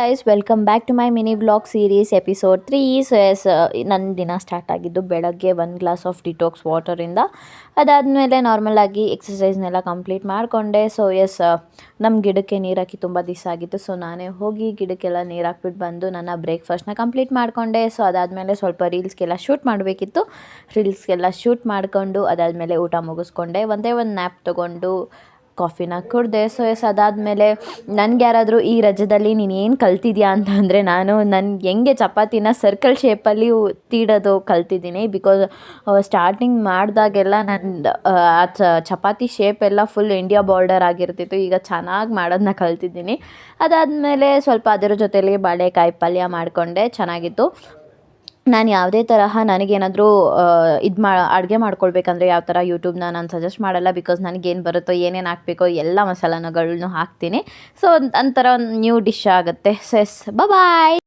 Guys, welcome back to my mini vlog series episode 3. So yes, ನನ್ನ ದಿನ start ಆಗಿದ್ದು ಬೆಳಗ್ಗೆ 1 ಗ್ಲಾಸ್ ಆಫ್ ಡಿಟಾಕ್ಸ್ ವಾಟರಿಂದ. ಅದಾದಮೇಲೆ ನಾರ್ಮಲಾಗಿ ಎಕ್ಸಸೈಸ್ನೆಲ್ಲ ಕಂಪ್ಲೀಟ್ ಮಾಡಿಕೊಂಡೆ. ಸೊ ಎಸ್, ನಮ್ಮ ಗಿಡಕ್ಕೆ ನೀರು ಹಾಕಿ ತುಂಬ ದಿವಸ ಆಗಿತ್ತು. ಸೊ ನಾನೇ ಹೋಗಿ ಗಿಡಕ್ಕೆಲ್ಲ ನೀರು ಹಾಕ್ಬಿಟ್ಟು ಬಂದು ನನ್ನ ಬ್ರೇಕ್ಫಾಸ್ಟ್ನ ಕಂಪ್ಲೀಟ್ ಮಾಡಿಕೊಂಡೆ. ಸೊ ಅದಾದಮೇಲೆ ಸ್ವಲ್ಪ ರೀಲ್ಸ್ಗೆಲ್ಲ ಶೂಟ್ ಮಾಡಬೇಕಿತ್ತು. ರೀಲ್ಸ್ಗೆಲ್ಲ ಶೂಟ್ ಮಾಡಿಕೊಂಡು ಅದಾದಮೇಲೆ ಊಟ ಮುಗಿಸ್ಕೊಂಡೆ. ಒಂದೇ ಒಂದು ನ್ಯಾಪ್ ತೊಗೊಂಡು ಕಾಫಿನ ಕುಡಿದೆ. ಸೊ ಎಸ್, ಅದಾದಮೇಲೆ ನನಗೆ ಯಾರಾದರೂ ಈ ರಜದಲ್ಲಿ ನೀನು ಏನು ಕಲ್ತಿದ್ಯಾ ಅಂತಂದರೆ, ನನಗೆ ಹೆಂಗೆ ಚಪಾತಿನ ಸರ್ಕಲ್ ಶೇಪಲ್ಲಿ ತೀಡೋದು ಕಲ್ತಿದ್ದೀನಿ. ಬಿಕಾಸ್ ಸ್ಟಾರ್ಟಿಂಗ್ ಮಾಡಿದಾಗೆಲ್ಲ ನಂದು ಚಪಾತಿ ಶೇಪ್ ಎಲ್ಲ ಫುಲ್ ಇಂಡಿಯಾ ಬಾರ್ಡರ್ ಆಗಿರ್ತಿತ್ತು. ಈಗ ಚೆನ್ನಾಗಿ ಮಾಡೋದನ್ನ ಕಲ್ತಿದ್ದೀನಿ. ಅದಾದಮೇಲೆ ಸ್ವಲ್ಪ ಅದರ ಜೊತೆಲಿ ಬಾಳೆಕಾಯಿ ಪಲ್ಯ ಮಾಡಿಕೊಂಡೆ, ಚೆನ್ನಾಗಿತ್ತು. ನಾನು ಯಾವುದೇ ತರಹ ನನಗೇನಾದರೂ ಅಡುಗೆ ಮಾಡ್ಕೊಳ್ಬೇಕಂದ್ರೆ ಯಾವ ಥರ ಯೂಟ್ಯೂಬ್ನ ನಾನು ಸಜೆಸ್ಟ್ ಮಾಡಲ್ಲ. ಬಿಕಾಸ್ ನನಗೇನು ಬರುತ್ತೋ, ಏನೇನು ಹಾಕಬೇಕೋ ಎಲ್ಲ ಮಸಾಲಗಳನ್ನೂ ಹಾಕ್ತೀನಿ. ಸೊ ಒಂಥರ ನ್ಯೂ ಡಿಶ್ ಆಗುತ್ತೆ. ಸೊ ಎಸ್, ಬಾಯ್.